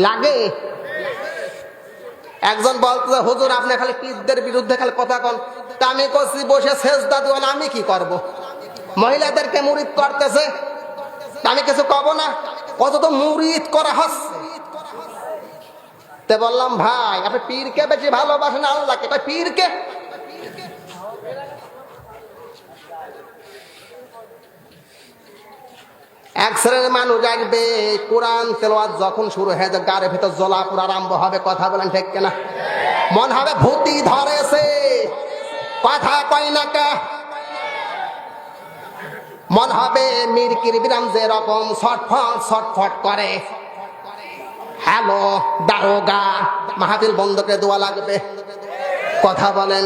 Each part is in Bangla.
লাগে। একজন বলতেছে হুজুর আপনি খালি পীরদের বিরুদ্ধে খালি কথা কন। তা আমি কইছি বসে সেজদা দেওয়ান আমি কি করব? মহিলাদেরকে মুরিদ করতেছে, আমি কিছু কব না? কত তো মুরিদ করা হচ্ছে। তে বললাম ভাই আপনি পীরকে বেশি ভালোবাসেন আল্লাহকে? পীরকে। এক শ্রেণীর মানুষ আসবে কোরআন তেলাওয়াত যখন শুরু হয়ে যাবে গায়ের ভিতর জ্বলাপুর আরম্ভ হবে। কথা বলেন ঠিক কিনা? মন হবে ভূতি ধরেছে, কথা কয় না কে। মন হবে মিরকির বিরাম যেরকম ছটফট ছটফট করে। হ্যালো দারোগা, মাহফিল বন্ধ করে দোয়া লাগবে। কথা বলেন,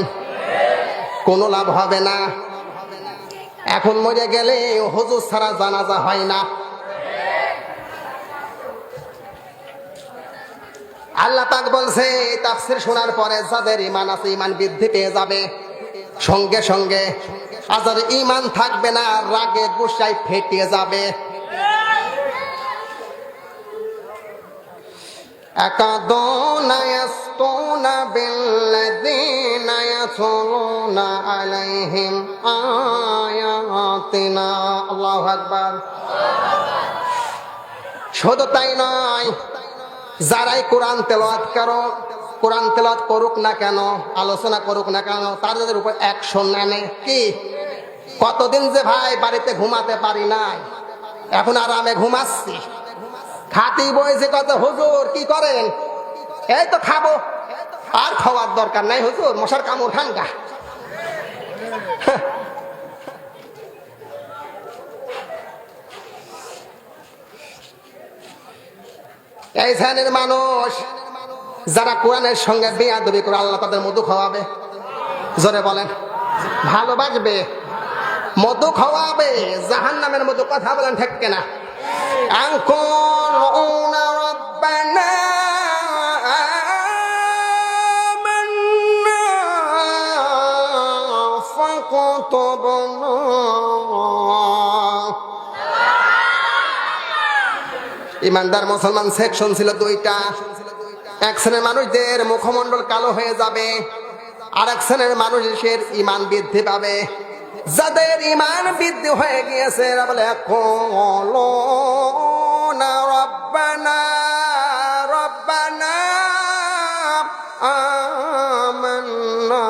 কোনো লাভ হবে না। এখন মরে গেলে হুজুর ছাড়া জানাজা হয় না। আল্লাহ পাক বলছে তাফসীর শোনার পরে যাদের ঈমান আছে ঈমান বৃদ্ধি পেয়ে যাবে সঙ্গে সঙ্গে, আর যাদের ঈমান থাকবে না রাগে গুসায় ফেটে যাবে। আকাদুনা ইয়াসতুনা বিল্লাযীনা ইয়াতলুনা আলাইহিম আয়াতিনা। আল্লাহু আকবার। শুধু তাই নয়, যারাই কোরআন তেলাওয়াত করো, কোরআন তেলাওয়াত করুক না কেন, আলোচনা করুক না কেন, তাদের উপর অ্যাকশন নেয়। কি কতদিন যে ভাই বাড়িতে ঘুমাতে পারি নাই, এখন আরামে ঘুমাচ্ছি। খাতি বইছে কত হুজুর কি করেন? এই তো খাবো। আর খাওয়ার দরকার নাই হুজুর, মশার কামড় খান গা। এই শ্রেণীর মানুষ যারা কোরআনের সঙ্গে বেয়াদবি করে আল্লাহ তাদের মধু খাওয়াবে। জোরে বলেন, ভালোবাসবে, মধু খাওয়াবে জাহান্নামের মধু। কথা বলেন ঠিক কিনা? আনকুলুনা রাব্বানা আমান্না ফাকুতুবনা। ইমানদার মুসলমান সেকশন ছিল দুইটা। এক শ্রেণীর মানুষদের মুখমণ্ডল কালো হয়ে যাবে, আর এক শ্রেণীর মানুষের ঈমান বৃদ্ধি পাবে। যাদের ঈমান বৃদ্ধি হয়ে গিয়েছে এরা বলে ইয়াকুলুনা রাব্বানা রাব্বানা আমান্না।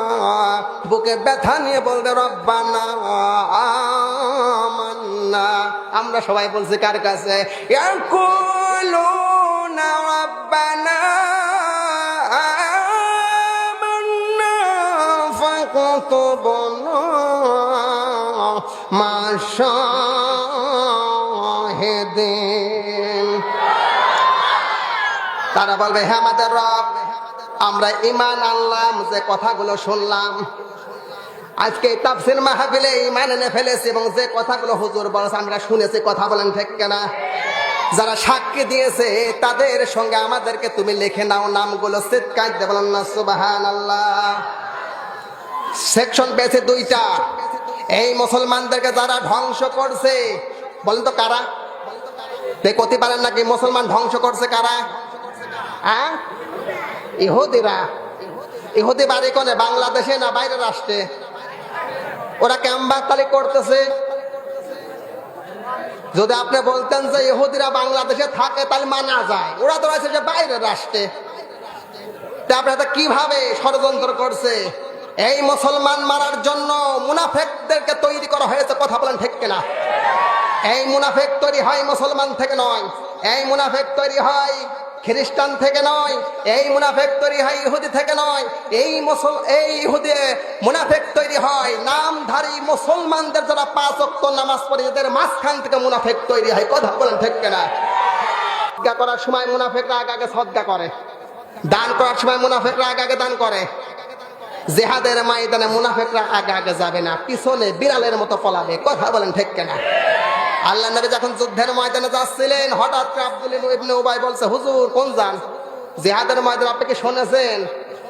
বুকে ব্যথা নিয়ে বলবে রব্বানা আমান্না। আমরা সবাই বলছি কার কাছে? ইয়াকুলুনা রাব্বানা আমান্না ফাকুতুবনা মাশাহিদিন। তারা বলবে হে আমাদের রব, আমরা ঈমান আনলাম, যে কথাগুলো শুনলাম আজকে তাফসীর মাহফিলে ঈমান এনে ফেলেছি, এবং যে কথাগুলো হুজুর বলেছে আমরা শুনেছি। কথা বলেন ঠিক কিনা? যারা সাক্ষী দিয়েছে তাদের সঙ্গে আমাদেরকে তুমি লিখে নাও নামগুলো। চিৎকার দিয়ে বলেন না সুবহানাল্লাহ। সেকশন পেয়েছে দুইটা। এই মুসলমানদেরকে যারা ধ্বংস করছে, বলেন তো কারা? দেখতে পারেন নাকি মুসলমান ধ্বংস করছে কারা? হ্যাঁ, ইহুদিরা। ইহুদি বাড়ি কোনে? বাংলাদেশে না বাইরের রাষ্ট্রে? ওরা ক্যাম্বারতালি করতেছে। যদি আপনি বলতেন যে ইহুদিরা বাংলাদেশে থাকে তাহলে মানা যায়, ওরা তো রয়েছে যে বাইরের রাষ্ট্রে। আপনারা কিভাবে ষড়যন্ত্র করছে? এই মুসলমান মারার জন্য মুনাফিকদেরকে তৈরি করা হয়েছে। কথা বলেন ঠিক কিনা? এই মুনাফিক তৈরি হয় মুসলমান থেকে নয়, এই মুনাফিক তৈরি হয় খ্রিস্টান থেকে নয়, এই মুনাফিক তৈরি হয় ইহুদি থেকে নয়, এই ইহুদি মুনাফিক তৈরি হয় নামধারী মুসলমানদের যারা 5 ওয়াক্ত নামাজ পড়ে এদের মাঝখান থেকে মুনাফিক তৈরি হয়। কথা বলেন ঠিক কিনা? সদকা করার সময় মুনাফিকরা আগে আগে সদকা করে, দান করার সময় মুনাফিকরা আগে আগে দান করে। জিহাদের ময়দানে মুনাফিকরা আগে আগে যাবে না, পিছনে বিড়ালের মতো পলাবে। কথা বলেন ঠিক কিনা? আল্লাহ নবী যখন যুদ্ধের ময়দানে যাচ্ছিলেন হঠাৎ আব্দুল্লাহ ইবনে উবাই বলছে হুজুর কোন যান? জিহাদের ময়দানে আপনি কি শুনেছেন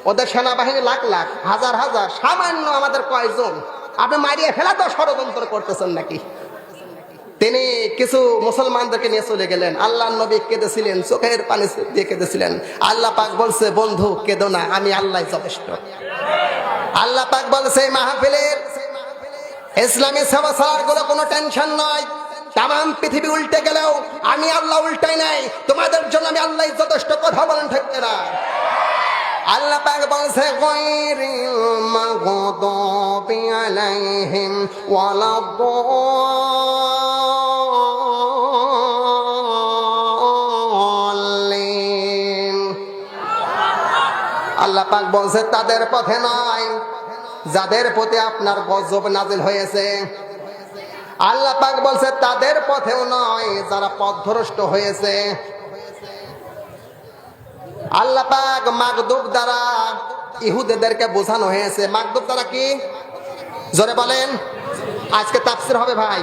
ওদের সেনাবাহিনী লাখ লাখ হাজার হাজার, সামান্য আমাদের কয়জন? আপনি মারিয়ে ফেলা তো ষড়যন্ত্র করতেছেন নাকি? তিনি কিছু মুসলমানদেরকে নিয়ে চলে গেলেন। আল্লাহর নবী কেঁদেছিলেন, চোখের পানি দিয়ে কেঁদেছিলেন। আল্লাহ পাক বলছে, বন্ধু কেঁদো না, আমি আল্লাহ যথেষ্ট। আল্লাহ পাক বলছে, মাহফিলের ইসলামী সেবা সালার কোনো টেনশন নয়, তাম পৃথিবী উল্টে গেলেও আমি আল্লাহ উল্টাই নাই, তোমাদের জন্য আমি আল্লাহ যথেষ্ট। কথা বলেন ঠিক না? আল্লাহ পাক বলছে, গায়রিল মাগদুবি আলাইহিম ওয়ালাদ-দাল্লিন। আল্লাহ পাক বলছে, তাদের পথে নয় যাদের প্রতি আপনার গজব নাজিল হয়েছে। আল্লাহ পাক বলছে, তাদের পথেও নয় যারা পথভ্রষ্ট হয়েছে। আল্লাহ পাক মাগদুব দ্বারা ইহুদিদেরকে বোঝানো হয়েছে। মাগদুব দ্বারা কি? জোরে বলেন। আজকে তাফসীর হবে ভাই,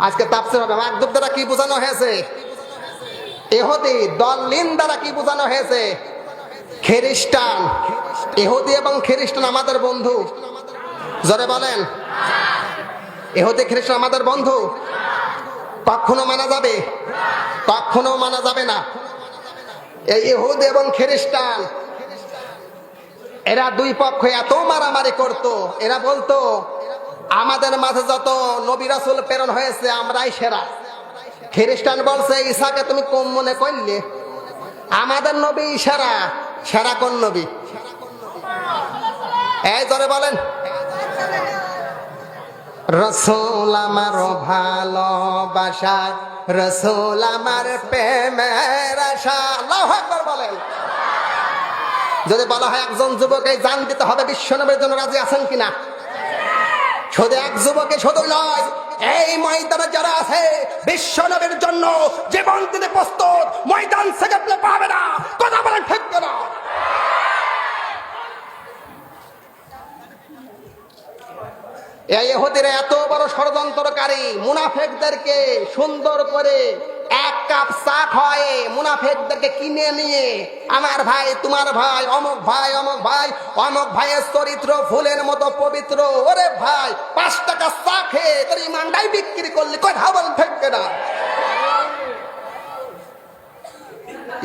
আজকে তাফসীর হবে। মাগদুব দ্বারা কি বোঝানো হয়েছে? ইহুদি। দল্লিন দ্বারা কি বোঝানো হয়েছে? খ্রিস্টান। ইহুদি এবং খ্রিস্টান আমাদের বন্ধু। জোরে বলেন। ইহুদি খ্রিস্টান আমাদের বন্ধু? কখনো মানা যাবে? কখনো মানা যাবে না। এই ইহুদি এবং খ্রিস্টান এরা দুই পক্ষ এত মারামারি করত, এরা বলতো আমাদের মাঝে যত নবী রাসূল প্রেরণ হয়েছে আমরাই সেরা। খ্রিস্টান বলছে, ঈসাকে তুমি কম মনে করলে, আমাদের নবী সেরা। সেরা কোন নবী? এই জোরে বলেন। রসুল আমার ভালোবাসা, রসুল আমার প্রেমের আশা। আল্লাহু আকবার বলেন। যদি বলা হয় একজন যুবকে জান দিতে হবে, বিশ্বনবীর জন্য রাজি আছেন কিনা? শুধু এক যুবকে শুধু নয়, এই ময়দানে যারা আছে বিশ্বনবীর জন্য জীবন দিতে প্রস্তুত, ময়দান থেকে পাবে না। কথা বলেন ঠিক কিনা? এই ইহুদিরা এত বড় ষড়যন্ত্রকারী, মুনাফিকদেরকে সুন্দর করে এক কাপ চা খাওয়ায়ে মুনাফিকদেরকে কিনে নিয়ে আমার ভাই, তোমার ভাই, অমুক ভাই, অমুক ভাই, অমুক ভাইয়ের চরিত্র ফুলের মতো পবিত্র। ওরে ভাই, 5 টাকা চা খেয়ে তোর ইমানটাই বিক্রি করলি। কথা বলেন ঠিক না?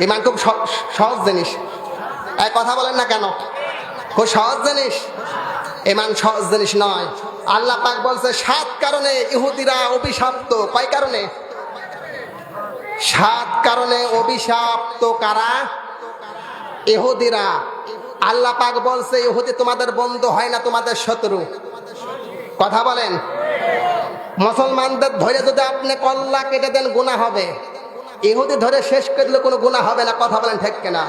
ইমান খুব সহজ জিনিস। এই কথা বলেন না কেন? খুব সহজ জিনিস। ইমান সহজ জিনিস নয়। আল্লাহ পাক বলছে 7 কারণে ইহুদিরা অভিশপ্ত। কয় কারণে? 7 কারণে অভিশপ্ত। কারা? ইহুদিরা। আল্লাহ পাক বলছে, ইহুদি তোমাদের বন্ধু হয় না, তোমাদের শত্রু। কথা বলেন। মুসলমানদের ধরে যদি আপনি কল্লা কেটে দেন গুনাহ হবে, ইহুদি ধরে শেষ করে দিলে কোনো গুনাহ হবে না। কথা বলেন ঠিক কিনা?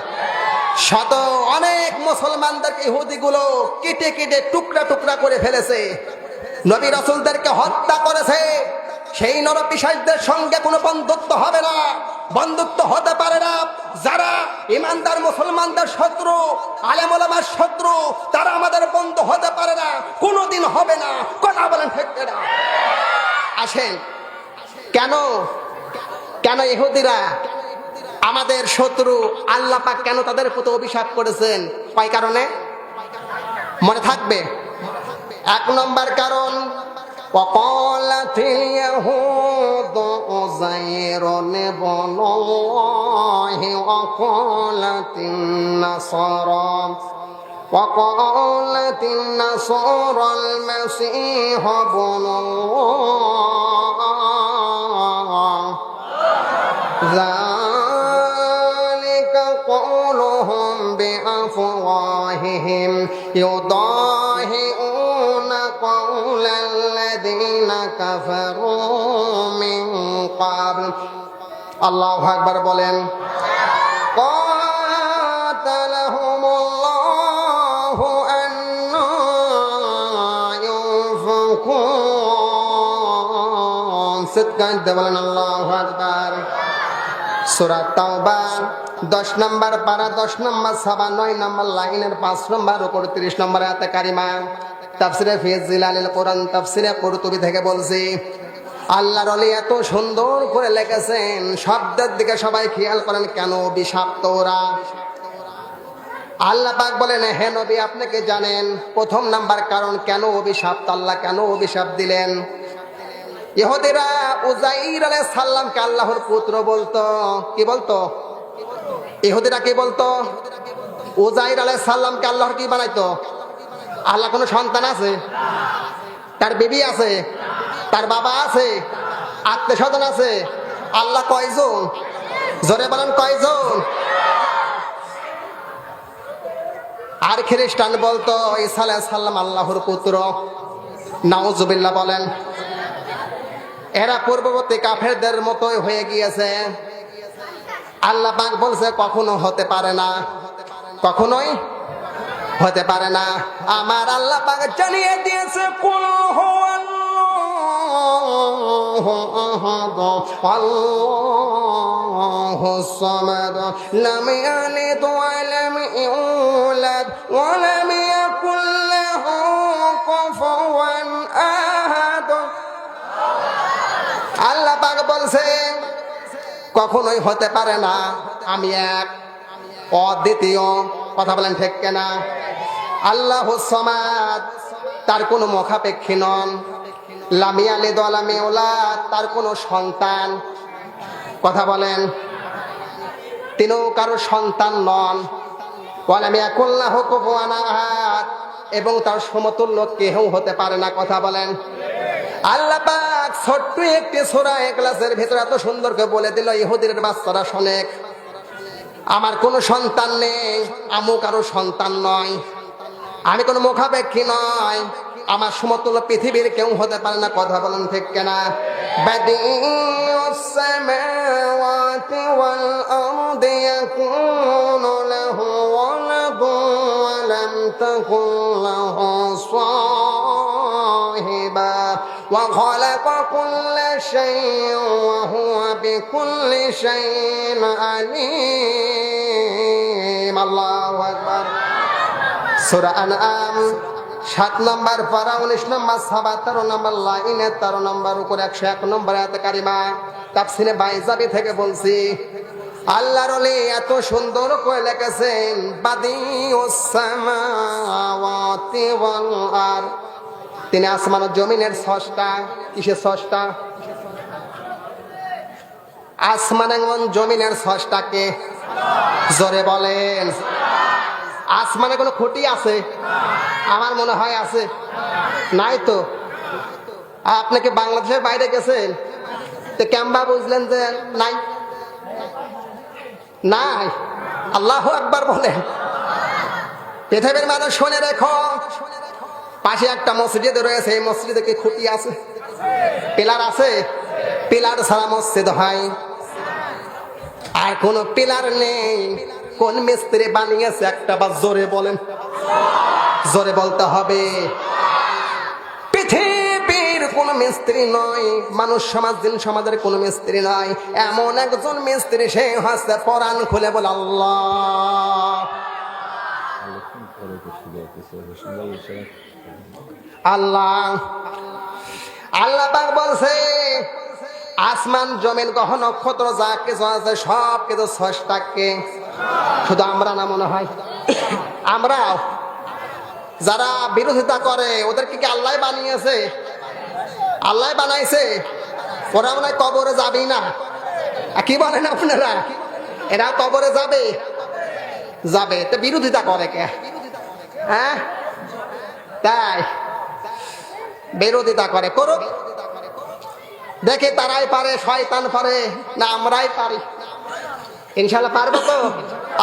শত অনেক মুসলমানদেরকে ইহুদিগুলো কেটে কেটে টুকরা টুকরা করে ফেলেছে, নবী রাসূলদেরকে হত্যা করেছে। সেই নরপিশাচদের সঙ্গে কোনো বন্ধুত্ব হবে না, বন্ধুত্ব হতে পারে না। যারা ইমানদার মুসলমানদের শত্রু, আলেম ওলামার শত্রু, তারা আমাদের বন্ধু হতে পারে না, কোনোদিন হবে না। কথা বলেন ঠিক না? আসেন, কেন কেন ইহুদিরা আমাদের শত্রু? আল্লাহ পাক কেন তাদের প্রতি অভিশাপ করেছেন? কয় কারণে? মনে থাকবে। 1 নম্বর কারণ, ওয়াকালাতিল ইয়াহুদু উযাইরুন ইবনুল্লাহি ওয়াকালাতিন নাসারাল মাসীহু ইবনুল্লাহ। যালিকা قولهم بأفواههم يضاهئون قول الذين كفروا من قبل। আল্লাহু আকবার বলেন। قاتلهمullahu أنّا يؤفكون। সিদকান বলেন আল্লাহু আকবার। সূরা তাওবা 10 নম্বর পারা 10 নম্বর সাবা 9 নম্বর লাইনের 5 নম্বর ও 30 নম্বর আয়াতে কারিমা। তাফসিরে ফি জিলালিল কোরআন তাফসিরে কুরতুবী থেকে বলছি, আল্লাহর ওলি এত সুন্দর করে লিখেছেন, শব্দের দিকে সবাই খেয়াল করেন। কেন অভিশপ্ত ওরা? আল্লাহ পাক বলেন, হে নবী আপনি কি জানেন 1 নাম্বার কারণ কেন অভিশপ্ত? আল্লাহ কেন অভিশাপ দিলেন? ইহুদিরা উজাইর আলাইহিস সালামকে আল্লাহর পুত্র বলতো। কি বলতো? ইহুদিরা কি বলতো? উজাইর আলাইহিস সালামকে আল্লাহর কি বানাইতো? আল্লাহ কোনো সন্তান আছে? তার বিবি আছে? তার বাবা আছে? আত্মীয় স্বজন আছে? আল্লাহ কয়জন? জোরে বলেন কয়জন? আর খ্রিস্টান বলতো ঈসা আলাইহিস সালাম আল্লাহর পুত্র। নাউজুবিল্লাহ বলেন। এরা পূর্ববর্তী কাফেরদের মতোই হয়ে গিয়েছে। আল্লাহ পাক বলছে কখনো হতে পারে না, কখনোই হতে পারে না। আমার আল্লাহ পাক জানিয়ে দিয়েছে কুল হুয়াল্লাহু আহাদ আল্লাহুস সামাদ লাম ইয়ালিদ ওয়া লাম ইউলাদ ওয়া লাম ইয়াকুল লাহু কুফুওয়ান আহাদ। আল্লাহ পাক বলছে কখনোই হতে পারে না, আমি এক, অদ্বিতীয়। কথা বলেন ঠিক কিনা? আল্লাহুস সামাদ, তার কোনো মুখাপেক্ষী নন। লাম ইয়ালিদ ওয়া লাম ইউলাদ, তার কোনো সন্তান। কথা বলেন, তিনিও কারো সন্তান নন। ওয়া লাম ইয়াকুল লাহু কুফুওয়ান আহাদ, এবং তার সমতুল্য কেউ হতে পারে না। কথা বলেন। আল্লাহ পাক ছোট্ট একটি সূরা ইখলাসের ভিতরে এত সুন্দর করে বলে দিল, ইহুদির বাচ্চারা শোনেক, আমার কোনো সন্তান নেই, আমিও কারো সন্তান নয়, আমি কোনো মুখাপেক্ষী নয়, আমার সমতুল্য পৃথিবীর কেউ হতে পারে না। কথা বলেন ঠিক কিনা? বাদিউস সামাওয়াতি ওয়াল আরদি ইয়াকুনু লাহু ওয়ালাদুন ওয়া লাম তাকুন লাহু সাহিবা ওয়া খালাকা কুল্লা শাইইন ওয়া হুয়া বিকুল্লি শাইইন আলীম। আল্লাহু আকবার। সূরা আনআম 7 নম্বর পারা 19 নম্বর 77 নম্বর লাইনে 13 নম্বর উপর 101 নম্বর আয়াতে কারিমা। তাফসীরে বাইজাবি থেকে বলছি, আল্লাহর ওলি এত সুন্দর করে লিখেছেন বাদিউস সামাওয়াতি ওয়াল আরদ, তিনি আসমান ও জমিনের স্রষ্টা। কিসের স্রষ্টা? আসমান এবং জমিনের স্রষ্টাকে। জোরে বলেন। আসমানে কোনো খুঁটি আছে? আমার মনে হয় আছে। নাই তো। আপনি কি বাংলাদেশের বাইরে গেছেন? তো কেমবা বুঝলেন যে নাই? নাই। আল্লাহু আকবার বলেন। পৃথিবীর মানুষ শুনে রেখো, পাশে একটা মসজিদ রয়েছে, এই মসজিদে কি খুঁটি আছে? পিলার আছে? পিলার ছাড়া মসজিদ হয়? আর কোন পিলার নেই। কোন মিস্ত্রি বানিয়েছে একটা বার জোরে বলেন? জোরে বলতে হবে। পৃথিবীর কোন মিস্ত্রি নয়, মানুষ সমাজ দিন সমাজের কোন মিস্ত্রি নয়, এমন একজন মিস্ত্রি, সে হচ্ছে কোরআন খুলে বলে আল্লাহ। আল্লাহ আল্লাহ পাক বলছে আসমান জমিন গ্রহ নক্ষত্র যা কিছু আছে সব কিছু স্রষ্টাকে। শুধু আমরা না মনে হয়? আমরাও যারা বিরোধিতা করে ওদেরকে কি আল্লাহ বানিয়েছে? আল্লাহ বানাইছে। ওরা মনে হয় কবরে যাবি না। কি বলেন আপনারা? এরা কবরে যাবে? যাবে। তো বিরোধিতা করে কে? হ্যাঁ, তাই বিরোধিতা করে, করুক। দেখে তারাই পারে, শয়তান পারে না আমরাই পারি? ইনশাআল্লাহ পারবো তো?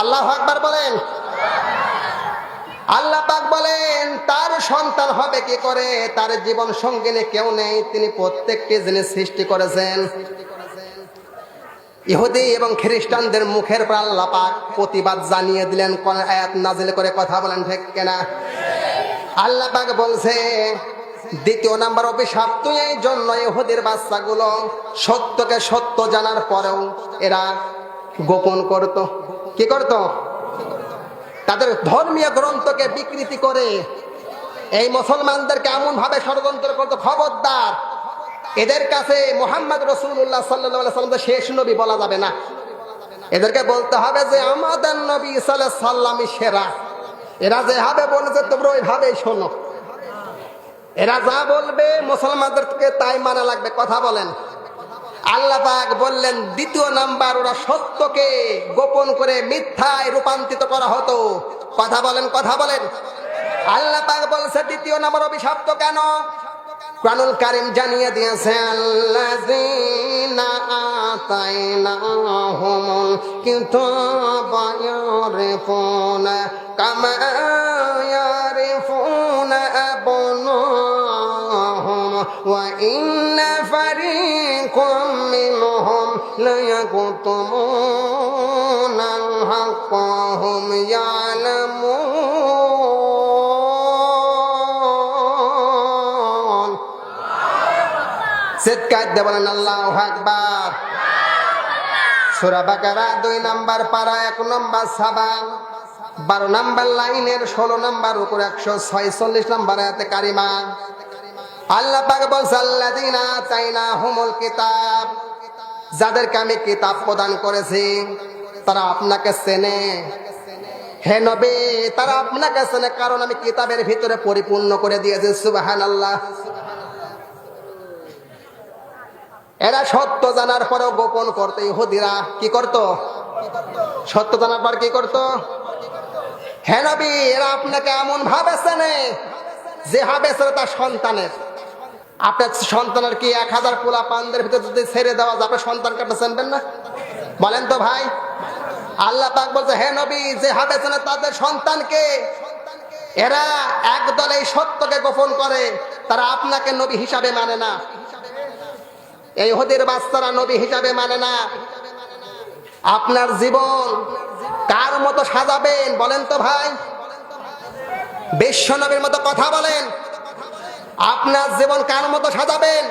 আল্লাহু আকবার বলেন। আল্লাহ পাক বলেন তার সন্তান হবে কি করে? তার জীবন সঙ্গিনী কেউ নেই, তিনি প্রত্যেকটি জিনিস সৃষ্টি করেছেন। ইহুদি এবং খ্রিস্টানদের মুখের পর আল্লাহ পাক প্রতিবাদ জানিয়ে দিলেন, কোন আয়াত নাজিল করে। কথা বলেন ঠিক কিনা? আল্লাহ পাক বলছে দ্বিতীয় নাম্বার অভিশাপ তুই এই জন্য ইহুদির বাচ্চাগুলো সত্যকে সত্য জানার পরেও এরা গোপন করত। কি করত? তাদের ধর্মীয় গ্রন্থকে বিকৃতি করে এই মুসলমানদেরকে এমন ভাবে ষড়যন্ত্র করত। খবরদার, এদের কাছে মুহাম্মদ রাসূলুল্লাহ সাল্লাল্লাহু আলাইহি ওয়াসাল্লাম শেষ নবী বলা যাবে না। এদেরকে বলতে হবে যে আমাদের নবী সাল্লাল্লাহু আলাইহি ওয়াসাল্লামই সেরা। এরা যেভাবে বলেছে তোমরা ওইভাবেই শোনো। এরা যা বলবে মুসলমানদেরকে তাই মানা লাগবে। কথা বলেন। আল্লাহ পাক বললেন দ্বিতীয় নাম্বার, ওরা সত্যকে গোপন করে মিথ্যায় রূপান্তরিত করা হতো। কথা বলেন, কথা বলেন। আল্লাহ পাক বলছে দ্বিতীয় নাম্বার অভিশপ্ত কেন? কুরআনুল কারীম জানিয়ে দিয়েছে আল্লাযীনা আতাইনাহুমুল কিতাবা ইয়ারিফুনা কামা ইয়ারিফুনা আবনাহুম ওয়া ইন্না ফারীকাম মিনহুম লায়াকতুমুনাল হাক্কা হুম ইয়ালামুন। চিৎকার দিয়ে বলেন আল্লাহু আকবার। সূরা বাকারা 2 নাম্বার পারা 1 নাম্বার সাবা 12 নাম্বার লাইনের 16 নাম্বার উপর 146 নাম্বার আয়াতে কারিমা আল্লাহ পাক বলছেন আল্লাযীনা আতাইনাহুমুল কিতাব, যাদেরকে আমি কিতাব প্রদান করেছি তারা আপনাকে চেনে। হে নবী, তারা আপনাকে চেনে কারণ আমি কিতাবের ভিতরে পরিপূর্ণ করে দিয়েছি। সুবহানাল্লাহ। এরা সত্য জানার পরেও গোপন করতো। ইহুদিরা কি করত? সত্য জানার পর কি করত? হে নবী, এরা আপনাকে এমন ভাবে চেনে যে ভাবে চেনে তার সন্তানের। আপনার সন্তানের কি 1000 পোলা পানদের ভিতরে যদি ছেড়ে দেওয়া যায়, আপনার সন্তানকে আপনি চিনবেন না? বলেন তো ভাই। আল্লাহ পাক বলছে হে নবী, যে ভাবে চেনে তাদের সন্তানকে। এরা একদল এই সত্যকে গোপন করে, তারা আপনাকে নবী হিসাবে মানে না। এই ইহুদির বাচ্চারা নবী হিসাবে মানে না। আপনার জীবন কার মতো সাজাবেন বলেন তো ভাই? বিশ্ব নবীর মতো কথা বলেন। আপনার জীবন কার মতো সাজাবেন?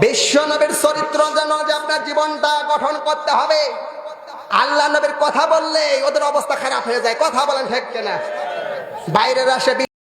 বিশ্ব নবীর চরিত্র যেন যে আপনার জীবনটা গঠন করতে হবে। আল্লাহ নবীর কথা বললে ওদের অবস্থা খারাপ হয়ে যায়। কথা বলেন ঠিক কিনা? বাইরের আসে